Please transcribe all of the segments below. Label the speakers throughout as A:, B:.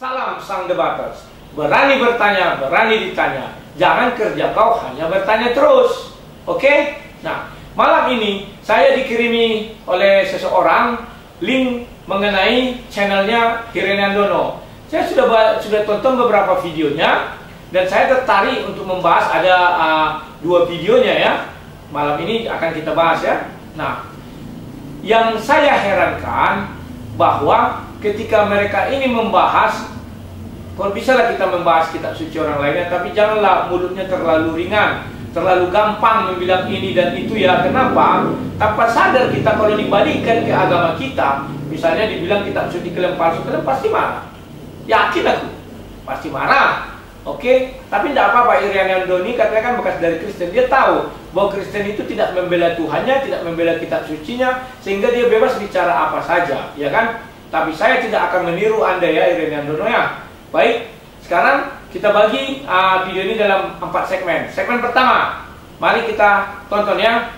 A: Salam sang debaters. Berani bertanya, berani ditanya. Jangan kerja kau hanya bertanya terus. Oke? Nah, malam ini saya dikirimi oleh seseorang link mengenai channelnya Hirene Andono. Saya sudah tonton beberapa videonya dan saya tertarik untuk membahas. Ada 2 videonya ya. Malam ini akan kita bahas ya. Nah, yang saya herankan bahwa ketika mereka ini membahas, kalau bisa lah kita membahas kitab suci orang lainnya, tapi janganlah mulutnya terlalu ringan, terlalu gampang membilang ini dan itu ya. Kenapa? Tanpa sadar kita kalau dibalikkan ke agama kita, misalnya dibilang kitab suci kalian palsu, kalian pasti marah. Yakin aku, pasti marah. Oke, tapi tidak apa-apa. Hirene Andono katanya kan bekas dari Kristen. Dia tahu bahwa Kristen itu tidak membela Tuhannya, tidak membela kitab sucinya, sehingga dia bebas bicara apa saja, ya kan? Tapi saya tidak akan meniru Anda ya, Hirene Andono ya. Baik, sekarang kita bagi video ini dalam 4 segmen. Segmen pertama, mari kita tonton ya.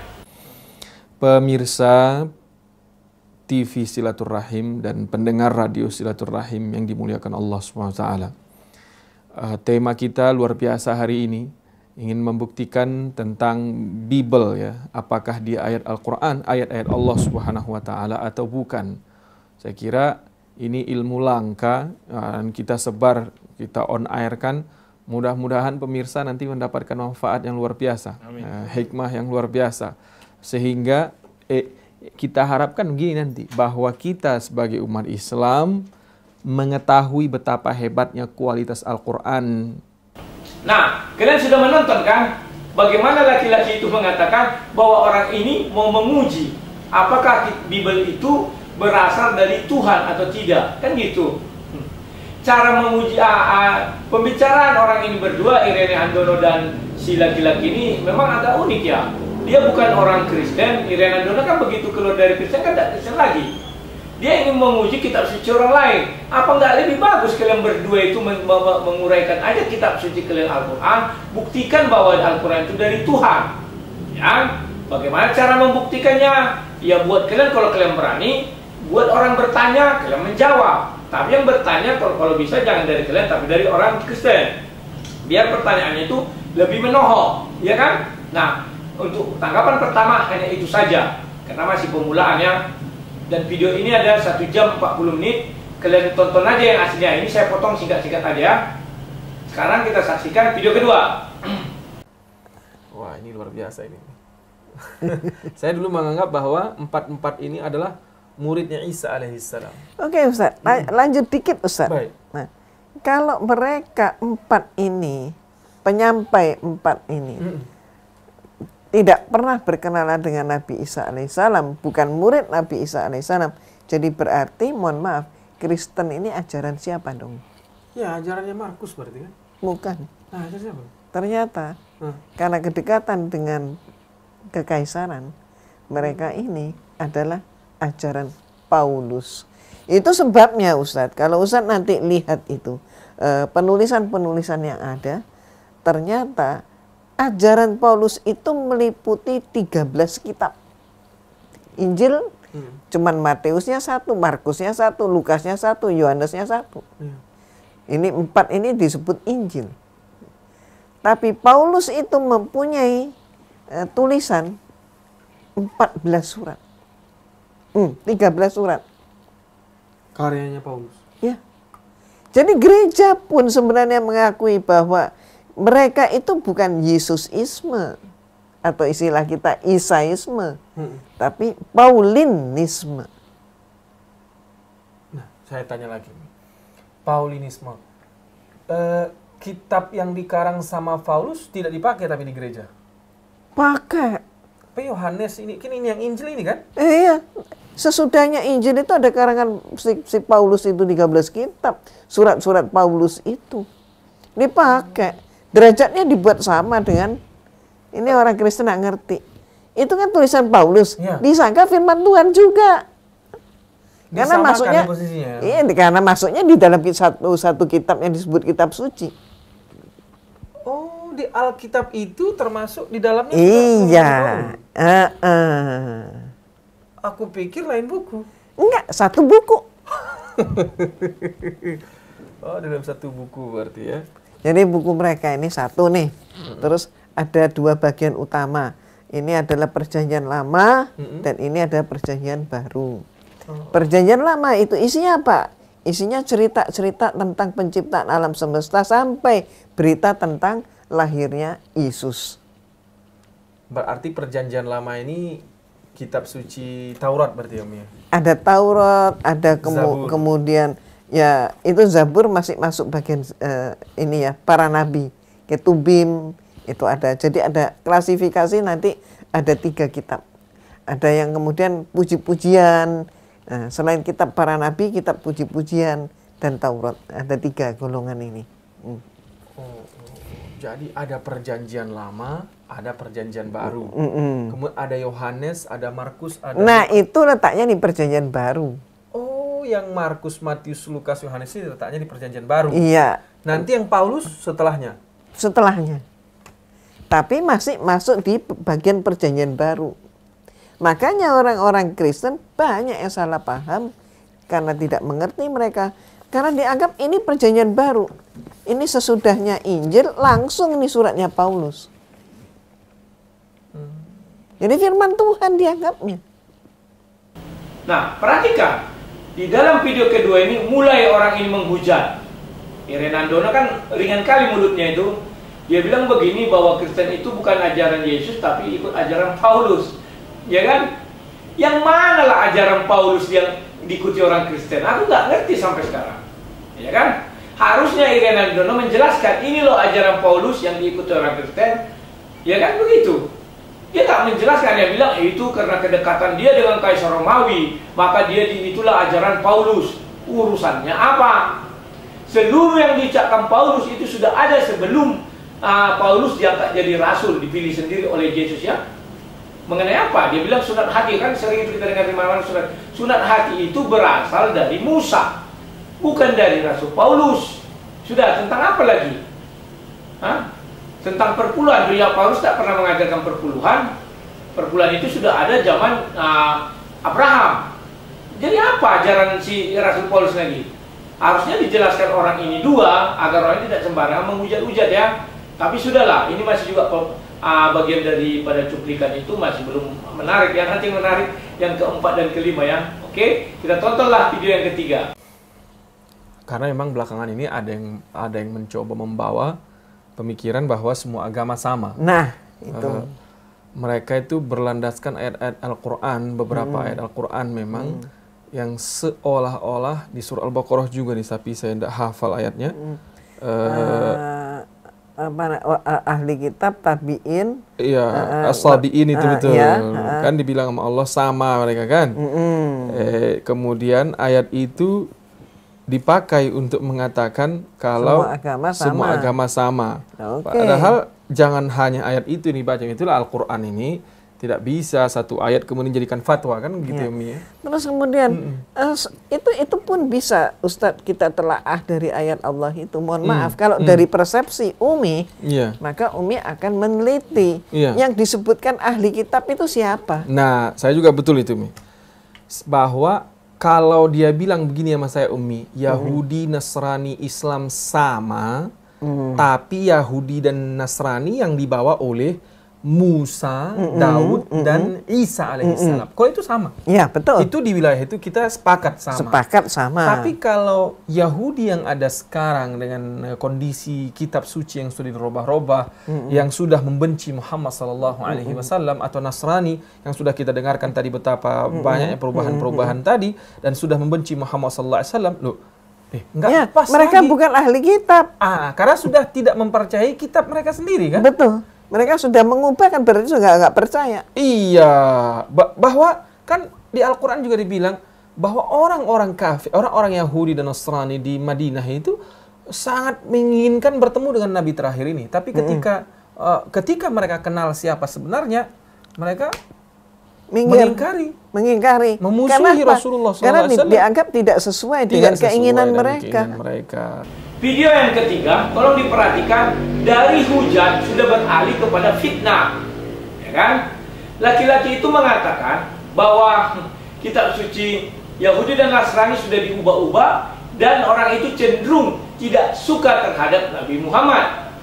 B: Pemirsa TV Silaturahim dan pendengar radio Silaturahim yang dimuliakan Allah SWT. Tema kita luar biasa hari ini, ingin membuktikan tentang Bible ya. Apakah dia ayat Al-Quran, ayat-ayat Allah SWT atau bukan. Saya kira ini ilmu langka dan kita sebar, kita on air kan. Mudah-mudahan pemirsa nanti mendapatkan manfaat yang luar biasa, hikmah yang luar biasa. Sehingga kita harapkan begini nanti, bahwa kita sebagai umat Islam mengetahui betapa hebatnya kualitas Al-Quran.
A: Nah, kalian sudah menonton kan? Bagaimana laki-laki itu mengatakan bahwa orang ini mau menguji apakah Bible itu berasal dari Tuhan atau tidak, kan gitu. Cara menguji pembicaraan orang ini berdua, Hirene Andono dan si laki-laki ini memang agak unik ya. Dia bukan orang Kristen. Hirene Andono kan begitu keluar dari Kristen kan tidak Kristen lagi. Dia ingin menguji kitab suci orang lain. Apa nggak lebih bagus kalian berdua itu menguraikan aja kitab suci kalian Al-Quran, buktikan bahwa Al-Quran itu dari Tuhan. Ya, bagaimana cara membuktikannya? Ya buat kalian, kalau kalian berani, buat orang bertanya, kalian menjawab. Tapi yang bertanya kalau bisa jangan dari kalian, tapi dari orang Kristen. Biar pertanyaannya itu lebih menohok, ya kan? Nah, untuk tanggapan pertama hanya itu saja, karena masih pemulaannya. Dan video ini ada 1 jam 40 menit. Kalian tonton aja yang aslinya. Ini saya potong singkat-singkat aja. Sekarang kita saksikan video kedua.
B: Wah, ini luar biasa ini. Saya dulu menganggap bahwa 4 ini adalah muridnya Isa alaihissalam.
C: Oke Ustaz, lanjut dikit Ustaz.
B: Baik.
C: Nah, kalau mereka 4 ini, penyampai 4 ini, tidak pernah berkenalan dengan Nabi Isa alaihissalam, bukan murid Nabi Isa alaihissalam, jadi berarti, mohon maaf, Kristen ini ajaran siapa dong?
B: Ya, ajarannya Markus berarti kan?
C: Bukan.
B: Nah, ajaran siapa?
C: Ternyata, karena kedekatan dengan kekaisaran, mereka ini adalah ajaran Paulus. Itu sebabnya Ustadz, kalau Ustadz nanti lihat itu, penulisan-penulisan yang ada, ternyata ajaran Paulus itu meliputi 13 kitab. Injil cuman Matiusnya 1, Markusnya 1, Lukasnya 1, Yohanesnya 1. Ini 4 ini disebut Injil. Tapi Paulus itu mempunyai tulisan 14 surat. 13 surat.
B: Karyanya Paulus.
C: Ya. Jadi gereja pun sebenarnya mengakui bahwa mereka itu bukan Yesusisme atau istilah kita Isaisme, tapi Paulinisme.
B: Nah, saya tanya lagi. Paulinisme. Kitab yang dikarang sama Paulus tidak dipakai tapi di gereja.
C: Pakai.
B: Tapi Yohanes ini yang Injil ini kan?
C: Iya. Sesudahnya Injil itu ada karangan si Paulus itu 13 kitab. Surat-surat Paulus itu dipakai. Derajatnya dibuat sama dengan, ini orang Kristen nggak ngerti. Itu kan tulisan Paulus, ya. Disangka firman Tuhan juga. Karena masuknya, iya, karena masuknya di dalam satu kitab yang disebut kitab suci.
B: Oh, di Alkitab itu termasuk di dalamnya?
C: Iya.
B: Aku pikir lain buku.
C: Enggak, satu buku.
B: Oh, dalam satu buku berarti ya.
C: Jadi buku mereka ini satu nih. Terus ada dua bagian utama. Ini adalah perjanjian lama dan ini adalah perjanjian baru. Perjanjian lama itu isinya apa? Isinya cerita-cerita tentang penciptaan alam semesta sampai berita tentang lahirnya Yesus.
B: Berarti perjanjian lama ini kitab suci Taurat berarti ya, Mia?
C: Ada Taurat, ada
B: Zabur.
C: kemudian ya itu Zabur masih masuk bagian ini ya, para nabi. Ketubim itu ada. Jadi ada klasifikasi, nanti ada 3 kitab. Ada yang kemudian puji-pujian. Nah, selain kitab para nabi, kitab puji-pujian dan Taurat. Ada 3 golongan ini.
B: Jadi ada perjanjian lama, ada perjanjian baru. Kemudian ada Yohanes, ada Markus, ada...
C: Nah, itu letaknya di perjanjian baru.
B: Oh, yang Markus, Matius, Lukas, Yohanes ini letaknya di perjanjian baru.
C: Iya.
B: Nanti yang Paulus setelahnya.
C: Setelahnya. Tapi masih masuk di bagian perjanjian baru. Makanya orang-orang Kristen banyak yang salah paham karena tidak mengerti mereka. Karena dianggap ini perjanjian baru. Ini sesudahnya Injil, langsung ini suratnya Paulus. Jadi firman Tuhan dianggapnya.
A: Nah, perhatikan. Di dalam video kedua ini mulai orang ini menghujat. Irenandono kan ringan kali mulutnya itu. Dia bilang begini, bahwa Kristen itu bukan ajaran Yesus tapi ikut ajaran Paulus. Ya kan? Yang mana lah ajaran Paulus yang diikuti orang Kristen? Aku nggak ngerti sampai sekarang. Ya kan? Harusnya Irenandono menjelaskan, ini loh ajaran Paulus yang diikuti orang Kristen. Ya kan begitu? Dia tak menjelaskan, dia bilang itu karena kedekatan dia dengan Kaisar Romawi, maka dia itulah ajaran Paulus. Urusannya apa? Seluruh yang diucapkan Paulus itu sudah ada sebelum Paulus diangkat jadi rasul, dipilih sendiri oleh Yesus ya. Mengenai apa? Dia bilang sunat hati, kan sering kita dengar di mana-mana sunat hati itu berasal dari Musa, bukan dari Rasul Paulus. Sudah, tentang apa lagi? Tentang perpuluhan. Beliau Paulus tak pernah mengajarkan perpuluhan. Perpuluhan itu sudah ada zaman Abraham. Jadi apa ajaran si Rasul Paulus lagi? Harusnya dijelaskan orang ini dua agar orang tidak sembarangan menghujat-hujat ya. Tapi sudahlah, ini masih juga bagian daripada cuplikan itu masih belum menarik ya. Nanti menarik yang keempat dan kelima ya. Oke, kita tontonlah video yang ketiga.
B: Karena memang belakangan ini ada yang mencoba membawa pemikiran bahwa semua agama sama.
C: Nah, itu.
B: Mereka itu berlandaskan ayat-ayat Al-Quran, beberapa ayat Al-Quran memang yang seolah-olah di surah Al-Baqarah juga nih, tapi saya tidak hafal ayatnya.
C: Ahli kitab tabiin,
B: iya, as-sabiin itu betul. Kan dibilang sama Allah sama mereka kan. Kemudian ayat itu dipakai untuk mengatakan kalau semua agama sama. Padahal jangan hanya ayat itu dibaca, itulah Al-Quran ini tidak bisa satu ayat kemudian jadikan fatwa kan gitu ya, Mia.
C: Terus kemudian itu pun bisa Ustadz kita telaah dari ayat Allah itu. Mohon maaf kalau dari persepsi Umi, maka Umi akan meneliti yang disebutkan ahli kitab itu siapa.
B: Nah, saya juga betul itu, Mi. Bahwa kalau dia bilang begini sama saya, Umi, Yahudi, Nasrani, Islam sama, tapi Yahudi dan Nasrani yang dibawa oleh Musa, Daud, dan Isa alaihissalam. Kalau itu sama.
C: Iya, betul.
B: Itu di wilayah itu kita sepakat sama.
C: Sepakat sama.
B: Tapi kalau Yahudi yang ada sekarang dengan kondisi kitab suci yang sudah dirubah-rubah, yang sudah membenci Muhammad sallallahu alaihi wasallam, atau Nasrani yang sudah kita dengarkan tadi betapa banyaknya perubahan-perubahan tadi dan sudah membenci Muhammad sallallahu alaihi wasallam, loh. Enggak pas
C: mereka
B: lagi.
C: Bukan ahli kitab.
B: Karena sudah tidak mempercayai kitab mereka sendiri kan?
C: Betul. Mereka sudah mengubah kan, berarti sudah nggak percaya.
B: Iya, bahwa kan di Al-Quran juga dibilang bahwa orang-orang kafir, orang-orang Yahudi dan Nasrani di Madinah itu sangat menginginkan bertemu dengan Nabi terakhir ini. Tapi ketika mereka kenal siapa sebenarnya, mereka
C: mengingkari,
B: memusuhi Rasulullah SAW.
C: Karena dianggap tidak sesuai dengan keinginan mereka.
A: Video yang ketiga, tolong diperhatikan, dari hujat sudah beralih kepada fitnah. Ya kan? Laki-laki itu mengatakan bahwa kitab suci Yahudi dan Nasrani sudah diubah-ubah, dan orang itu cenderung tidak suka terhadap Nabi Muhammad.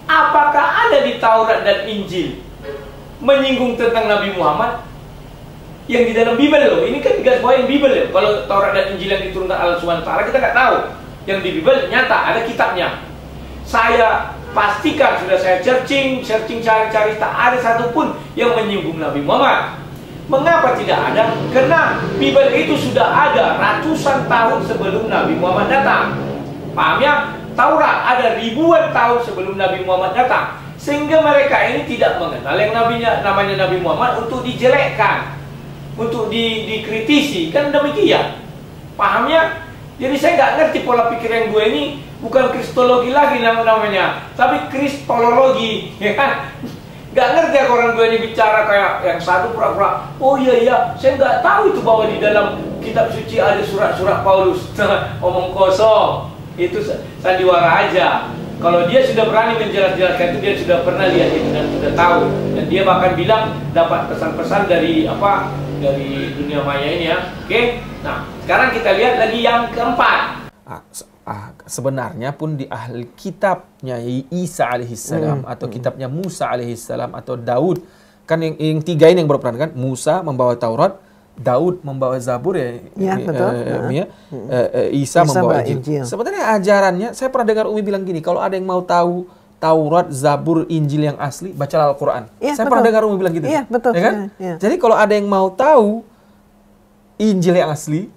A: Apakah ada di Taurat dan Injil menyinggung tentang Nabi Muhammad? Yang di dalam Bible loh, ini kan digarisbawahi Bible loh. Kalau Taurat dan Injil yang diturunkan Allah Subhanahu wa taala kita nggak tahu. Yang di Bible nyata ada kitabnya. Saya pastikan sudah saya searching cari-cari, tak ada satupun yang menyinggung Nabi Muhammad. Mengapa tidak ada? Karena Bible itu sudah ada ratusan tahun sebelum Nabi Muhammad datang. Paham ya? Taurat ada ribuan tahun sebelum Nabi Muhammad datang. Sehingga mereka ini tidak mengenal yang namanya Nabi Muhammad untuk dijelekkan, untuk dikritisi. Kan demikian. Pahamnya? Jadi saya nggak ngerti pola pikir yang dua ini. Bukan kristologi lagi namanya, tapi kristologi, ya kan? Nggak ngerti ya orang dua ini bicara kayak yang satu pura-pura, oh iya, saya nggak tahu itu bahwa di dalam kitab suci ada surat-surat Paulus. Omong kosong, itu sandiwara aja. Kalau dia sudah berani menjelaskan itu, dia sudah pernah lihat itu dan sudah tahu. Dan dia bahkan bilang dapat pesan-pesan dari dunia maya ini ya. Oke? Nah, sekarang kita lihat lagi yang keempat.
B: Sebenarnya pun di ahli kitabnya Isa alaihissalam atau kitabnya Musa alaihissalam atau Daud, kan yang tiga ini yang berperan kan, Musa membawa Taurat, Daud membawa Zabur Isa membawa Injil. Sebenarnya ajarannya, saya pernah dengar Umi bilang gini, kalau ada yang mau tahu Taurat, Zabur, Injil yang asli, bacalah Al-Quran. Saya pernah dengar Umi bilang gitu.
C: Iya, betul.
B: Ya kan? Jadi kalau ada yang mau tahu Injil yang asli,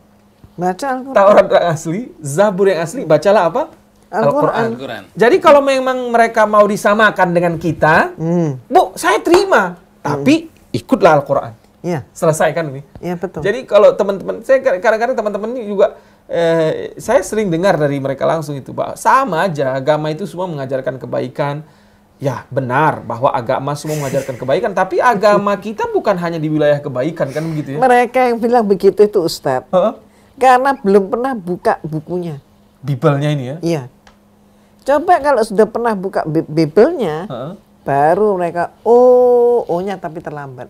B: baca Al-Quran. Taurat yang asli, Zabur yang asli, bacalah apa? Al-Quran. Jadi kalau memang mereka mau disamakan dengan kita, Bu, saya terima. Tapi ikutlah Al-Quran.
C: Iya.
B: Selesai kan ini?
C: Iya, betul.
B: Jadi kalau teman-teman, saya kadang-kadang teman-teman ini juga, saya sering dengar dari mereka langsung itu, Pak. Sama aja, agama itu semua mengajarkan kebaikan. Ya, benar bahwa agama semua mengajarkan kebaikan, tapi agama kita bukan hanya di wilayah kebaikan, kan begitu ya?
C: Mereka yang bilang begitu itu Ustadz. Karena belum pernah buka bukunya.
B: Bible-nya ini ya?
C: Iya. Coba kalau sudah pernah buka Bible-nya, baru mereka, oh-nya tapi terlambat.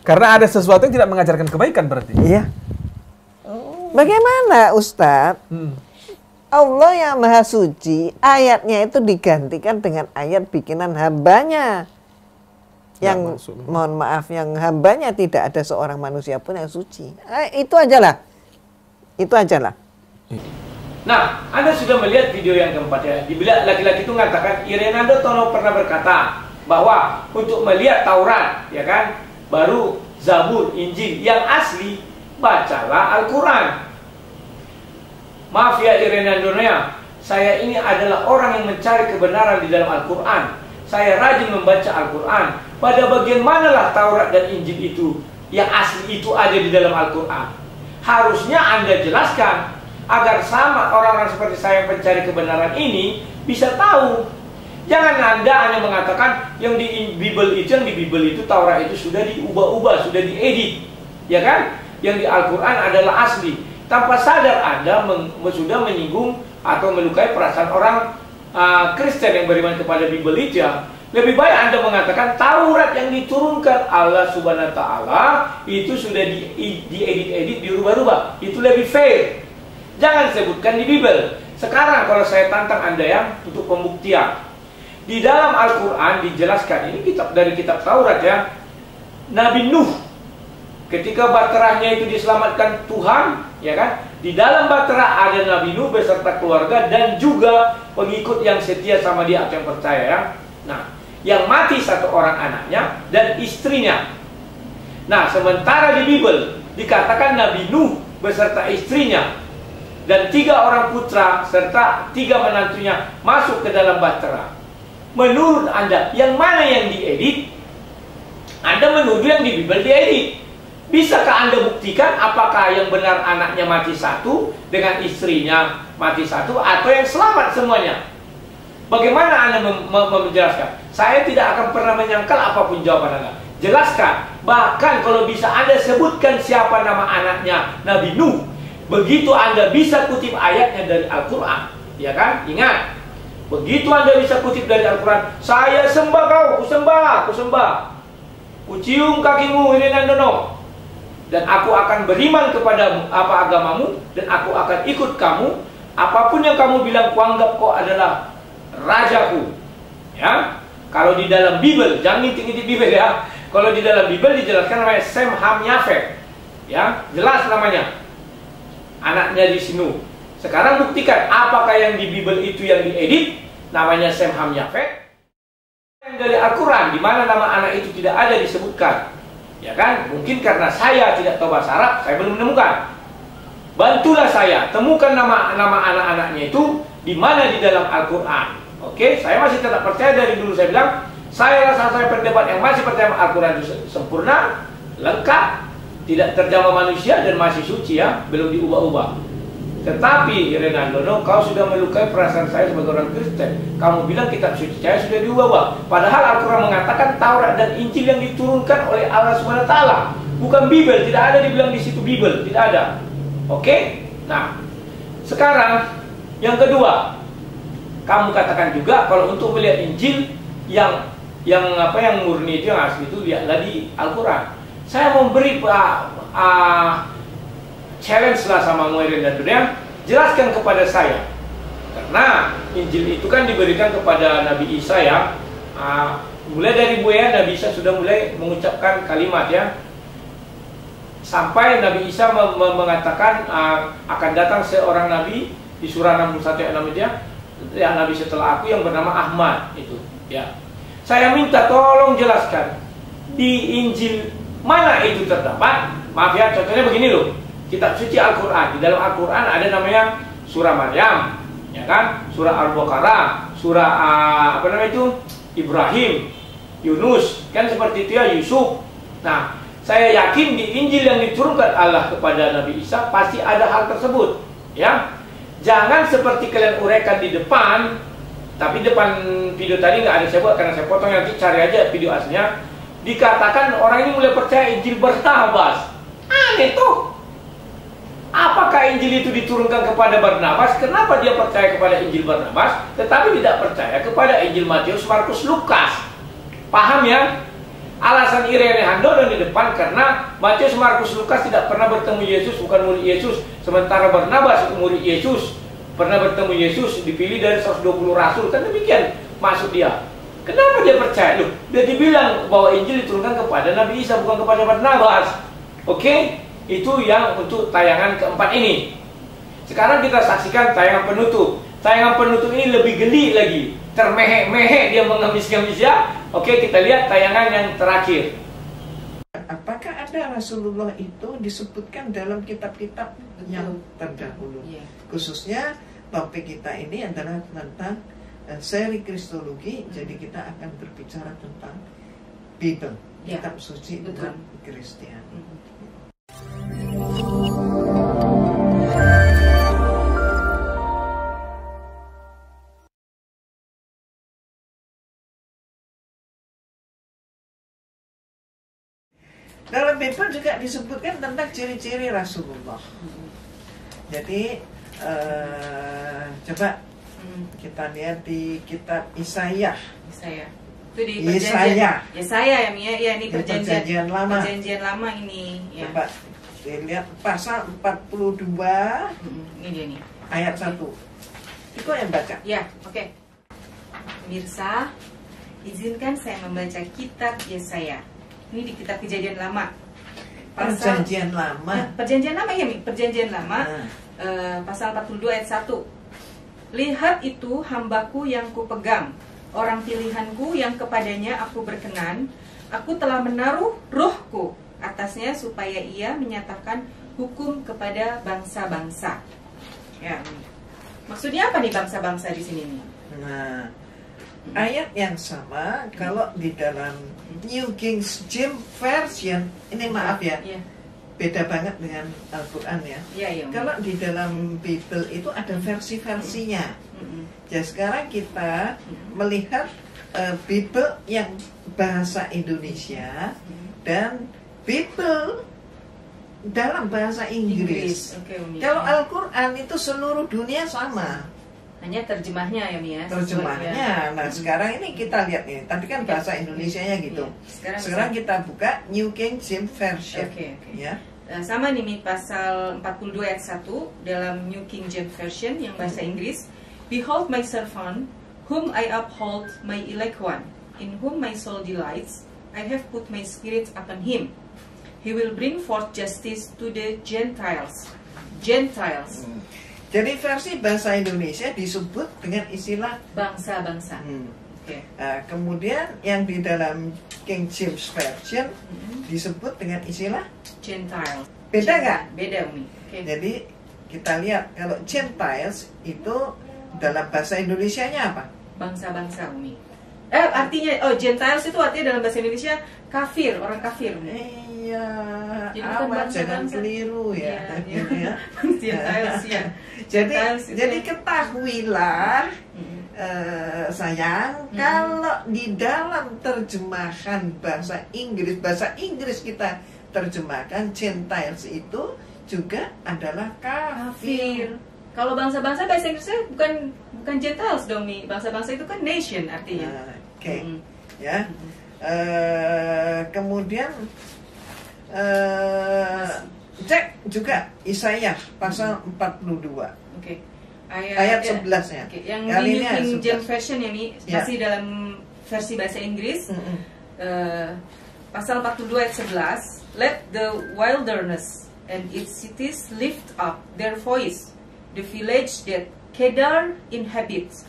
B: Karena ada sesuatu yang tidak mengajarkan kebaikan berarti?
C: Iya. Bagaimana Ustadz? Allah yang Maha Suci, ayatnya itu digantikan dengan ayat bikinan hambanya. Yang mohon maaf, yang hambanya tidak ada seorang manusia pun yang suci. Itu ajalah.
A: Nah, Anda sudah melihat video yang keempat ya. Dibilang laki-laki itu mengatakan, Irenando Tono pernah berkata bahwa untuk melihat Taurat, ya kan, baru Zabur, Injil yang asli, bacalah Al-Quran. Maaf ya Irenando ya, saya ini adalah orang yang mencari kebenaran di dalam Al-Quran. Saya rajin membaca Al-Quran. Pada bagian manalah Taurat dan Injil itu yang asli itu ada di dalam Al-Quran? Harusnya Anda jelaskan agar sama orang-orang seperti saya yang mencari kebenaran ini bisa tahu. Jangan Anda hanya mengatakan yang di Bible itu, Taurat itu sudah diubah-ubah, sudah diedit, ya kan? Yang di Al-Quran adalah asli. Tanpa sadar Anda sudah menyinggung atau melukai perasaan orang Kristen yang beriman kepada Bible itu ya. Lebih baik Anda mengatakan Taurat yang diturunkan Allah Subhanahu wa taala itu sudah diedit-edit, dirubah-rubah. Itu lebih fair. Jangan sebutkan di Bible. Sekarang kalau saya tantang Anda ya untuk pembuktian. Di dalam Al-Quran dijelaskan, ini dari kitab Taurat ya, Nabi Nuh ketika baterainya itu diselamatkan Tuhan, ya kan? Di dalam bahtera ada Nabi Nuh beserta keluarga dan juga pengikut yang setia sama dia atau yang percaya ya. Nah, yang mati satu orang anaknya dan istrinya. Nah, sementara di Bible dikatakan Nabi Nuh beserta istrinya dan 3 orang putra serta 3 menantunya masuk ke dalam bahtera. Menurut Anda, yang mana yang diedit? Anda menuduh yang di Bible diedit. Bisakah Anda buktikan apakah yang benar anaknya mati satu dengan istrinya mati satu atau yang selamat semuanya? Bagaimana Anda menjelaskan? Saya tidak akan pernah menyangkal apapun jawaban Anda. Jelaskan. Bahkan kalau bisa Anda sebutkan siapa nama anaknya Nabi Nuh, begitu Anda bisa kutip ayatnya dari Al-Quran, ya kan? Ingat, begitu Anda bisa kutip dari Al-Quran, saya sembah kau, ku sembah, ku cium kakimu, ini nandono. dan aku akan beriman kepada apa agamamu, dan aku akan ikut kamu. Apapun yang kamu bilang, kuanggap kau adalah rajaku. Ya, kalau di dalam Bible, jangan ngintip-ngintip Bible ya. Kalau di dalam Bible dijelaskan namanya Sem Ham Yafet. Ya, jelas namanya. Anaknya di sini. Sekarang buktikan apakah yang di Bible itu yang diedit namanya Sem Ham Yafet. Yang dari Al-Quran, di mana nama anak itu tidak ada disebutkan. Ya kan? Mungkin karena saya tidak tahu bahasa Arab, saya belum menemukan. Bantulah saya, temukan nama anak-anaknya itu di mana di dalam Al-Quran. Oke, saya masih tetap percaya dari dulu saya bilang, saya rasa saya berdebat yang masih percaya Al-Quran itu sempurna, lengkap, tidak terjamah manusia dan masih suci ya, belum diubah-ubah. Tetapi Renaldo, kau sudah melukai perasaan saya sebagai orang Kristen. Kamu bilang kitab suci saya sudah diubah-ubah. Padahal Al-Quran mengatakan Taurat dan Injil yang diturunkan oleh Allah SWT, bukan Bible. Tidak ada dibilang di situ Bible, tidak ada. Oke? Nah, sekarang yang kedua, kamu katakan juga kalau untuk melihat Injil yang murni itu, yang asli itu, lihatlah di Al-Quran. Saya memberi challenge lah sama Muirin dan Durian, jelaskan kepada saya, karena Injil itu kan diberikan kepada Nabi Isa ya. Mulai dari buaya Nabi Isa sudah mulai mengucapkan kalimat ya, sampai Nabi Isa mengatakan akan datang seorang Nabi di surah 61 ayat 6 ya, Nabi setelah aku yang bernama Ahmad itu ya. Saya minta tolong jelaskan di Injil mana itu terdapat. Maaf ya, contohnya begini loh. Kitab suci Al-Quran, di dalam Al-Quran ada namanya surah Maryam, ya kan? Surah Al-Baqarah, surah Ibrahim, Yunus, kan seperti itu ya, Yusuf. Nah, saya yakin di Injil yang diturunkan Allah kepada Nabi Isa pasti ada hal tersebut, ya. Jangan seperti kalian uraikan di depan, tapi depan video tadi nggak ada saya buat karena saya potong, nanti cari aja video aslinya. Dikatakan orang ini mulai percaya Injil Barnabas. Aneh tuh. Apakah Injil itu diturunkan kepada Barnabas? Kenapa dia percaya kepada Injil Barnabas, tetapi tidak percaya kepada Injil Matius, Markus, Lukas? Paham ya? Alasan Irene Handoro di depan karena Matius, Markus, Lukas tidak pernah bertemu Yesus, bukan murid Yesus. Sementara Barnabas itu murid Yesus, pernah bertemu Yesus, dipilih dari 120 rasul. Kan demikian maksud dia. Kenapa dia percaya? Loh, dia dibilang bahwa Injil diturunkan kepada Nabi Isa, bukan kepada Barnabas. Oke? Itu yang untuk tayangan keempat ini. Sekarang kita saksikan tayangan penutup. Tayangan penutup ini lebih geli lagi, termehek-mehek dia mengemis-ngemis ya. Oke, kita lihat tayangan yang terakhir.
C: Apakah ada Rasulullah itu disebutkan dalam kitab-kitab yang terdahulu? Khususnya topik kita ini adalah tentang seri Kristologi. Jadi kita akan berbicara tentang Bible, kitab suci umat Kristiani. Dalam Bible juga disebutkan tentang ciri-ciri Rasulullah. Jadi coba kita lihat di kitab Yesaya.
D: Itu di Yesaya ya Mia, ya ini perjanjian lama. Perjanjian lama ini. Ya.
C: Coba dilihat pasal 42.
D: Ini dia nih.
C: Ayat 1. Itu yang baca.
D: Ya, oke. Pemirsa, izinkan saya membaca kitab Yesaya. Ini di kitab Kejadian Lama.
C: Perjanjian Lama.
D: Perjanjian Lama ya, Mi. Perjanjian Lama. Pasal 42 ayat 1. Lihat itu hambaku yang kupegang, orang pilihanku yang kepadanya aku berkenan. Aku telah menaruh rohku atasnya supaya ia menyatakan hukum kepada bangsa-bangsa. Ya. Maksudnya apa nih bangsa-bangsa di sini nih?
C: Nah, ayat yang sama kalau di dalam New King James Version, ini maaf ya, beda banget dengan Al-Quran ya. Kalau di dalam Bible itu ada versi-versinya. Ya sekarang kita melihat Bible yang bahasa Indonesia dan Bible dalam bahasa Inggris. Kalau Al-Quran itu seluruh dunia sama.
D: Hanya terjemahnya ya Mia.
C: Terjemahnya. Nah sekarang ini kita lihat nih. Tadi kan bahasa Indonesianya gitu. Sekarang kita buka New King James Version. Ya.
D: Sama nih Mi, pasal 42 ayat 1 dalam New King James Version yang bahasa Inggris. Behold my servant, whom I uphold, my elect one, in whom my soul delights. I have put my spirit upon him. He will bring forth justice to the Gentiles. Gentiles.
C: Jadi versi bahasa Indonesia disebut dengan istilah
D: Bangsa-bangsa. Okay.
C: Kemudian yang di dalam King James Version disebut dengan istilah
D: Gentiles.
C: Beda nggak?
D: Beda Umi. Okay.
C: Jadi kita lihat kalau Gentiles itu dalam bahasa Indonesianya apa?
D: Bangsa-bangsa Umi. Artinya Gentiles itu artinya dalam bahasa Indonesia kafir, orang kafir.
C: Iya.
D: Jadi bukan
C: Jangan
D: bangsa-bangsa.
C: keliru ya.
D: Iya,
C: Ya.
D: Gentiles ya.
C: Jadi ketahuilah sayang, kalau di dalam terjemahan bahasa Inggris kita terjemahkan Gentiles itu juga adalah kafir.
D: Kalau bangsa-bangsa bahasa Inggrisnya bukan Gentiles dong Mi. Bangsa-bangsa itu kan nation artinya.
C: Oke. Ya. Kemudian cek juga Yesaya pasal 42.
D: Oke.
C: Ayat 11 ya.
D: Okay. Yang
C: Kali
D: di
C: ini
D: New
C: ayat
D: King
C: 11.
D: James Version ya Mi, masih dalam versi bahasa Inggris. Pasal 42 ayat 11, let the wilderness and its cities lift up their voice, the village that Kedar inhabits.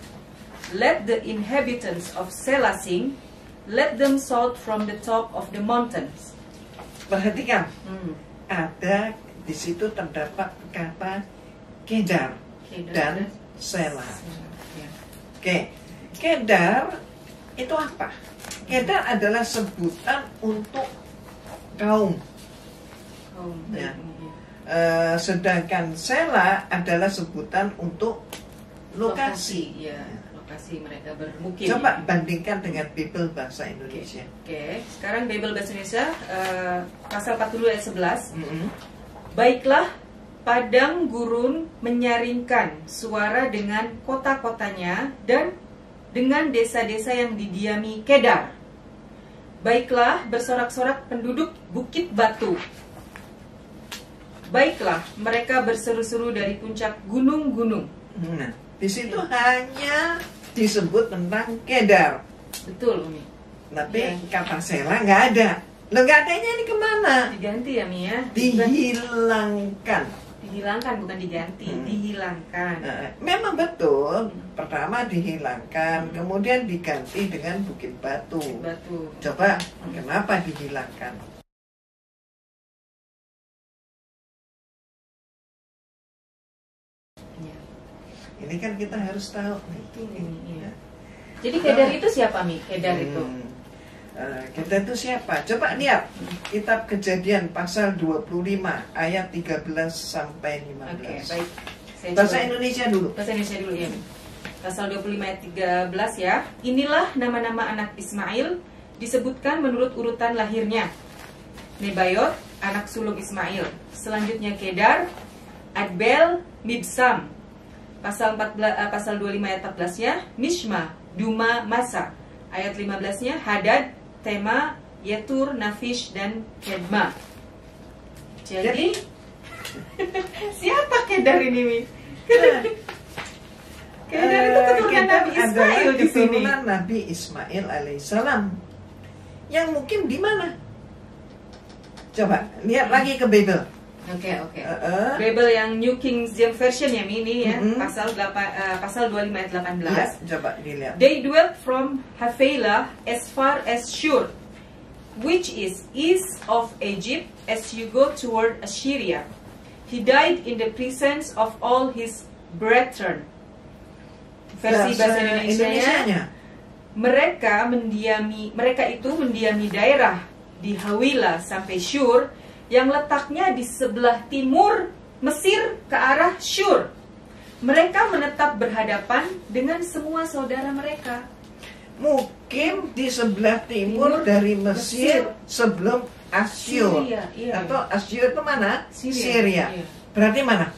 D: Let the inhabitants of Selah sing, let them shout from the top of the mountains.
C: Perhatikan, ada di situ terdapat kata Kedar dan Selah. Oke, Kedar itu apa? Kedar adalah sebutan untuk kaum. Ya. Sedangkan Selah adalah sebutan untuk lokasi.
D: Ya, lokasi mereka bermukim.
C: Coba bandingkan dengan Bible bahasa Indonesia.
D: Oke, sekarang Bible bahasa Indonesia pasal 42 ayat 11. Baiklah, padang gurun menyaringkan suara dengan kota-kotanya dan dengan desa-desa yang didiami Kedar. Baiklah, bersorak-sorak penduduk Bukit Batu. Baiklah, mereka berseru-seru dari puncak gunung-gunung.
C: Nah, di situ hanya disebut tentang Kedar.
D: Betul, Umi.
C: Tapi kata Selah nggak ada. Loh, nggak adanya ini kemana?
D: Diganti ya, Mi ya?
C: Dihilangkan.
D: Dihilangkan, bukan diganti. Dihilangkan.
C: Memang betul. Pertama dihilangkan, kemudian diganti dengan Bukit Batu.
D: Batu.
C: Coba, kenapa dihilangkan?
D: Ya.
C: Ini kan kita harus tahu nih.
D: Iya. Jadi Kedar itu siapa, Mi? Kedar itu?
C: Kedar itu siapa? Coba lihat kitab Kejadian pasal 25 ayat 13 sampai 15.
D: Oke, baik. Saya
C: Bahasa
D: coba.
C: Indonesia dulu.
D: Bahasa Indonesia dulu ya. Pasal 25 ayat 13 ya. Inilah nama-nama anak Ismail disebutkan menurut urutan lahirnya. Nebayot, anak sulung Ismail. Selanjutnya Kedar, Adbel, Mibsam. Pasal 25 ayat 14-nya Mishma, Duma, Masa. Ayat 15-nya Hadad, Tema, Yetur, Nafish, dan Kedma. Jadi siapa Kedar ini, Mi? Kedar itu keturunan Nabi Ismail di sini.
C: Keturunan Nabi Ismail alaihissalam. Yang mungkin di mana? Coba lihat lagi ke Bible.
D: Oke. Bible yang New King James Version ya, Mi, ini ya. Pasal 25 ayat 18.
C: Ya, coba dilihat.
D: They dwelt from Havilah as far as Shur, which is east of Egypt as you go toward Assyria. He died in the presence of all his brethren. Versi bahasa Indonesianya, mereka itu mendiami daerah di Hawilah sampai Shur yang letaknya di sebelah timur Mesir ke arah Shur. Mereka menetap berhadapan dengan semua saudara mereka.
C: Mungkin di sebelah timur dari Mesir sebelum Asyur.
D: Syria, iya.
C: Atau Asyur itu mana?
D: Syria. Iya.
C: Berarti mana?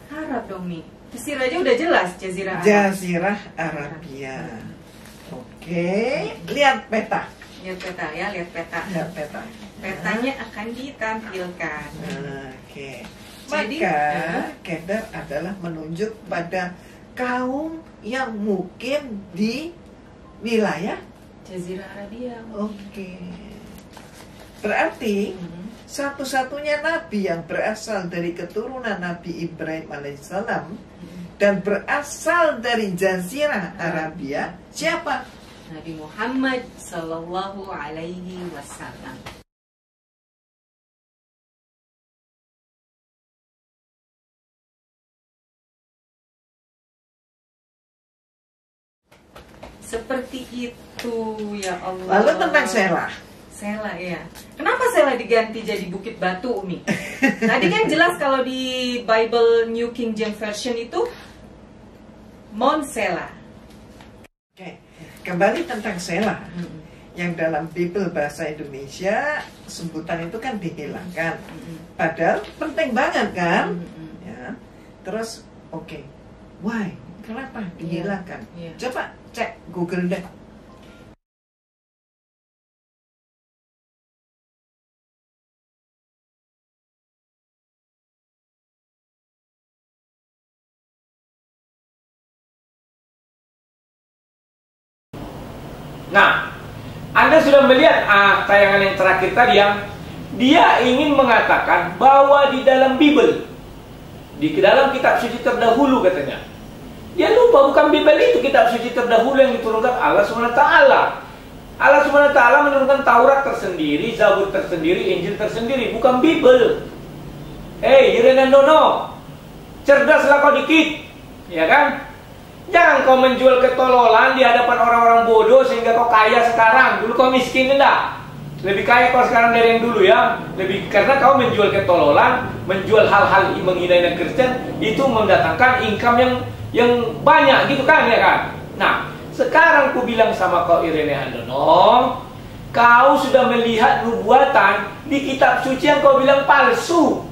D: Arab dong, Mi. Mesir aja udah jelas Jazirah Arab.
C: Jazirah Arabia. Oke, lihat peta.
D: Lihat peta ya, lihat peta.
C: Lihat peta.
D: Petanya akan ditampilkan.
C: Oke.
D: Jadi,
C: Maka Kedar adalah menunjuk pada kaum yang mungkin di wilayah
D: Jazirah Arabia.
C: Oke. Berarti satu-satunya nabi yang berasal dari keturunan Nabi Ibrahim alaihissalam dan berasal dari Jazirah Arabia siapa?
D: Nabi Muhammad Sallallahu Alaihi Wasallam. Seperti itu, ya Allah.
C: Lalu tentang Sela.
D: Sela, ya. Kenapa Sela diganti jadi Bukit Batu, Umi? Tadi kan jelas kalau di Bible New King James Version itu Mount Sela.
C: Oke. Kembali tentang Sela. Yang dalam Bible bahasa Indonesia sebutan itu kan dihilangkan. Padahal penting banget kan? Ya. Terus oke. Why? Kenapa dihilangkan?
D: Iya.
C: Coba cek Google deh.
A: Nah, Anda sudah melihat tayangan yang terakhir tadi yang dia ingin mengatakan bahwa di dalam Bible, di dalam kitab suci terdahulu katanya, dia lupa bukan Bible itu kitab suci terdahulu yang diturunkan Allah SWT. Allah SWT menurunkan Taurat tersendiri, Zabur tersendiri, Injil tersendiri, bukan Bible. Irenandono, cerdaslah kau dikit, ya kan? Jangan kau menjual ketololan di hadapan orang-orang bodoh sehingga kau kaya sekarang. Dulu kau miskin, enggak? Lebih kaya kau sekarang dari yang dulu ya. Lebih karena kau menjual ketololan, menjual hal-hal menghina Kristen, itu mendatangkan income yang banyak gitu kan, ya kan? Nah, sekarang ku bilang sama kau Irene Handono, kau sudah melihat nubuatan di kitab suci yang kau bilang palsu.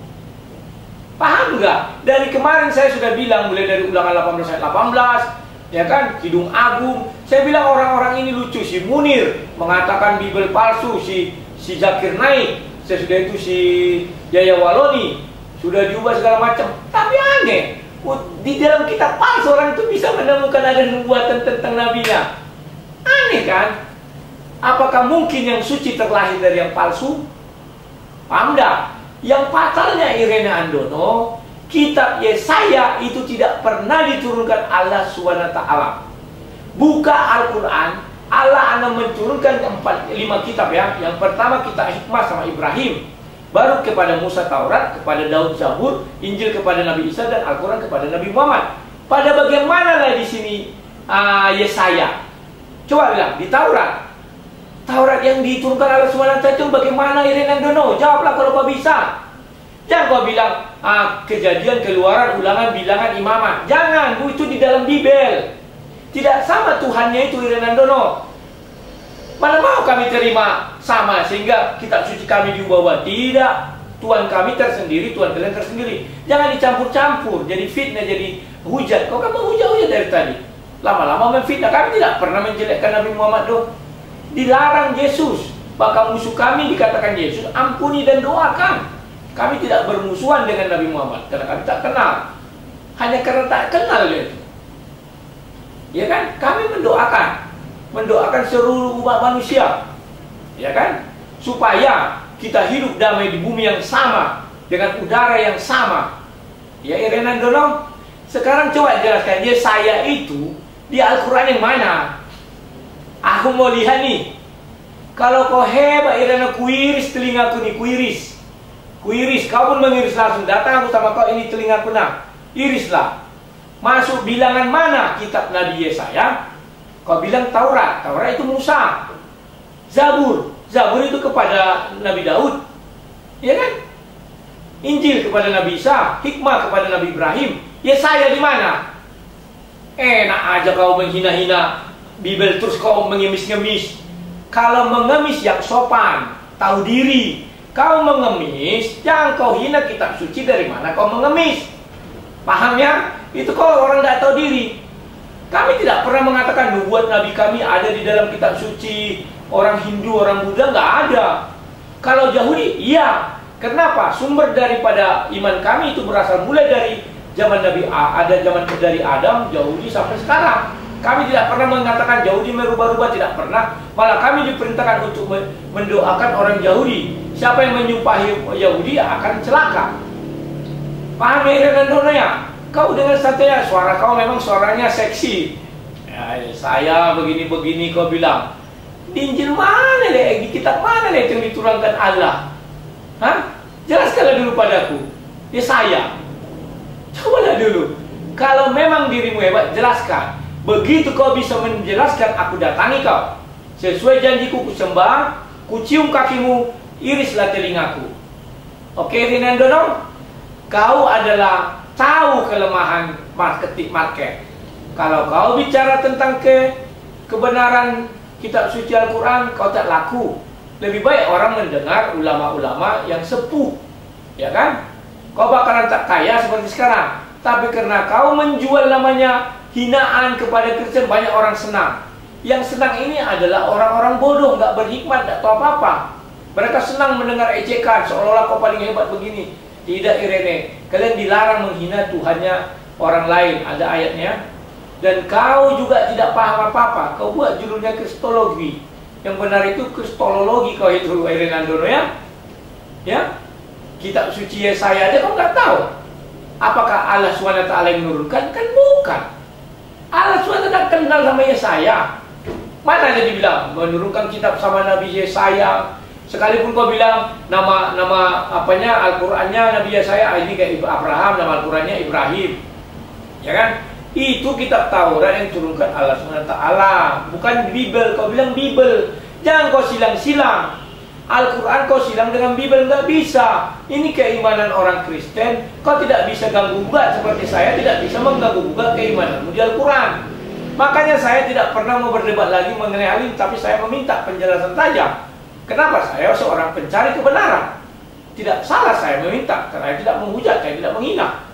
A: Paham nggak? Dari kemarin saya sudah bilang, mulai dari Ulangan 18 ayat 18, ya kan, Kidung Agung. Saya bilang orang-orang ini lucu. Si Munir mengatakan Bible palsu, si Zakir Naik, sesudah itu si Yaya Waloni sudah diubah segala macam. Tapi aneh, di dalam kitab palsu orang itu bisa menemukan ada nubuatan tentang nabinya. Aneh kan? Apakah mungkin yang suci terlahir dari yang palsu? Paham nggak? Yang pasalnya Irene Handono, kitab Yesaya itu tidak pernah diturunkan Allah SWT. Buka Al-Quran, Allah akan menurunkan 5 kitab ya. Yang pertama kitab Hikmah sama Ibrahim, baru kepada Musa Taurat, kepada Daud Zabur, Injil kepada Nabi Isa, dan Al-Quran kepada Nabi Muhammad. Pada bagaimana lah di sini Yesaya? Coba bilang di Taurat. Taurat yang diturunkan Allah SWT itu bagaimana Irene Handono? Jawablah kalau kau bisa. Jangan kau bilang Kejadian, Keluaran, Ulangan, Bilangan, Imamat. Jangan, itu di dalam Bible. Tidak sama Tuhannya itu Irene Handono. Mana mau kami terima sama sehingga kitab suci kami diubah-ubah? Tidak. Tuhan kami tersendiri, Tuhan kalian tersendiri. Jangan dicampur-campur, jadi fitnah, jadi hujat. Kau kan menghujat-hujat dari tadi. Lama-lama menfitnah. Kami tidak pernah menjelekkan Nabi Muhammad doh. Dilarang Yesus, bahkan musuh kami dikatakan Yesus, ampuni dan doakan. Kami tidak bermusuhan dengan Nabi Muhammad karena kami tak kenal. Hanya karena tak kenal itu. Ya kan? Kami mendoakan seluruh umat manusia. Ya kan? Supaya kita hidup damai di bumi yang sama, dengan udara yang sama. Ya Irene Handono, sekarang coba jelaskan Yesaya itu di Al-Quran yang mana? Aku mau lihat nih. Kalau kau hebat Irene, kuiris telingaku nih, kuiris. Kau pun mengiris langsung. Datang aku sama kau, ini telingaku nah. Irislah. Masuk bilangan mana kitab Nabi Yesaya? Kau bilang Taurat. Taurat itu Musa. Zabur itu kepada Nabi Daud. Ya kan? Injil kepada Nabi Isa, Hikmah kepada Nabi Ibrahim. Yesaya di mana? Enak aja kau menghina-hina Bible terus kau mengemis-ngemis. Kalau mengemis yang sopan, tahu diri. Kau mengemis, jangan kau hina kitab suci. Dari mana kau mengemis? Paham ya? Itu kalau orang tidak tahu diri. Kami tidak pernah mengatakan nubuat Nabi kami ada di dalam kitab suci. Orang Hindu, orang Buddha nggak ada. Kalau Yahudi, iya. Kenapa? Sumber daripada iman kami itu berasal mulai dari zaman Nabi ada zaman dari Adam, Yahudi sampai sekarang. Kami tidak pernah mengatakan Yahudi merubah-rubah, tidak pernah. Malah kami diperintahkan untuk mendoakan orang Yahudi. Siapa yang menyumpahi Yahudi akan celaka. Paham ya dan ya? Kau dengan santai, suara kau memang suaranya seksi. Ya, saya begini-begini kau bilang. Di Injil mana deh? Di kitab mana deh yang diturunkan Allah? Hah? Jelaskanlah dulu padaku. Ya saya. Cobalah dulu. Kalau memang dirimu hebat, jelaskan. Begitu kau bisa menjelaskan, aku datangi kau. Sesuai janjiku, ku sembah, ku cium kakimu, irislah telingaku. Oke, Rinandono? Kau adalah tahu kelemahan market. Kalau kau bicara tentang kebenaran kitab suci Al-Quran, kau tak laku. Lebih baik orang mendengar ulama-ulama yang sepuh, ya kan? Kau bakalan tak kaya seperti sekarang. Tapi karena kau menjual namanya hinaan kepada Kristen, banyak orang senang. Yang senang ini adalah orang-orang bodoh, nggak berhikmat, nggak tahu apa-apa. Mereka senang mendengar ejekan, seolah-olah kau paling hebat begini. Tidak, Irene. Kalian dilarang menghina Tuhannya orang lain. Ada ayatnya. Dan kau juga tidak paham apa-apa. Kau buat judulnya kristologi. Yang benar itu kristologi kau itu, Renandono ya. Ya. Kitab suci Yesaya aja kau nggak tahu. Apakah Allah SWT yang menurunkan? Kan bukan. Allah SWT tak kenal sama Yesaya. Mana ada dibilang menurunkan kitab sama Nabi Yesaya? Sekalipun kau bilang nama apanya Al-Qur'annya Nabi Yesaya, ini kayak Abraham, nama Al-Qur'annya Ibrahim. Ya kan? Itu kitab Taurat yang turunkan Allah SWT, bukan Bible. Kau bilang Bible. Jangan kau silang-silang. Al-Quran kau silang dengan Bible, nggak bisa. Ini keimanan orang Kristen. Kau tidak bisa ganggu-gugat seperti saya tidak bisa mengganggu-gugat keimananmu di Al-Quran. Makanya saya tidak pernah mau berdebat lagi mengenai hal ini, tapi saya meminta penjelasan tajam. Kenapa? Saya seorang pencari kebenaran. Tidak salah saya meminta, karena saya tidak menghujat, saya tidak menghina.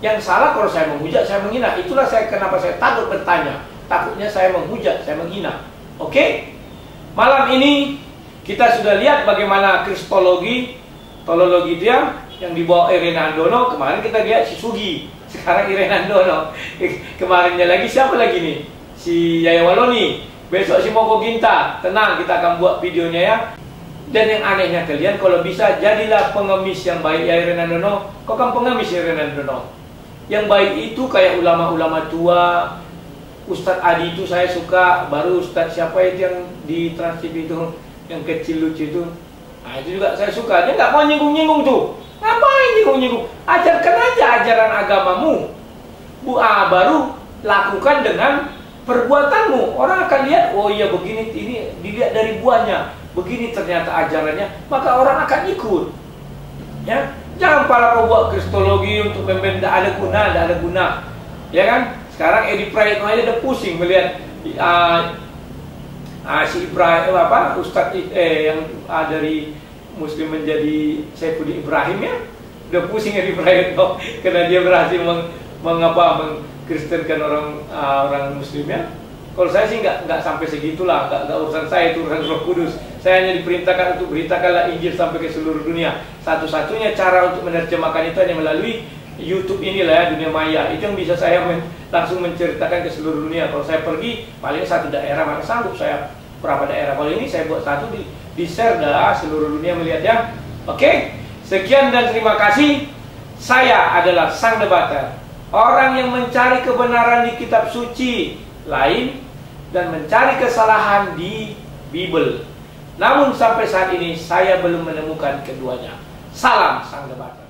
A: Yang salah kalau saya menghujat, saya menghina. Itulah kenapa saya takut bertanya. Takutnya saya menghujat, saya menghina. Oke? Malam ini kita sudah lihat bagaimana kristologi, teologi dia yang dibawa Renandono. Kemarin kita lihat si Sugi, sekarang Renandono. Kemarinnya lagi siapa lagi nih? Si Yaya Waloni. Besok si Moko Ginta. Tenang, kita akan buat videonya ya. Dan yang anehnya kalian, kalau bisa jadilah pengemis yang baik ya Renandono. Kau kan pengemis ya Renandono. Yang baik itu kayak ulama-ulama tua. Ustadz Adi itu saya suka. Baru Ustadz siapa itu yang di Transip itu, yang kecil lucu itu. Nah itu juga saya suka. Dia nggak mau nyinggung-nyinggung tuh. Ngapain nyinggung-nyinggung? Ajarkan aja ajaran agamamu. Baru lakukan dengan perbuatanmu. Orang akan lihat, oh iya begini, ini dilihat dari buahnya. Begini ternyata ajarannya, maka orang akan ikut. Ya, jangan pala kau buat kristologi untuk tidak ada guna, ya kan? Sekarang Edi Prayitno aja udah pusing melihat si Ibrahim Ustadz yang dari Muslim menjadi Saifuddin Ibrahim ya, udah pusing Edi Prayitno karena dia berhasil mengkristenkan orang Muslim ya. Kalau saya sih nggak sampai segitulah, nggak urusan saya, itu urusan Roh Kudus. Saya hanya diperintahkan untuk beritakanlah Injil sampai ke seluruh dunia. Satu-satunya cara untuk menerjemahkan itu hanya melalui YouTube inilah ya, dunia maya. Itu yang bisa saya langsung menceritakan ke seluruh dunia. Kalau saya pergi paling satu daerah, mana sanggup saya berapa daerah. Kalau ini saya buat satu di share dah seluruh dunia melihat ya. Oke, sekian dan terima kasih. Saya adalah Sang Debater, orang yang mencari kebenaran di kitab suci lain dan mencari kesalahan di Bible. Namun sampai saat ini saya belum menemukan keduanya. Salam Sang Debater.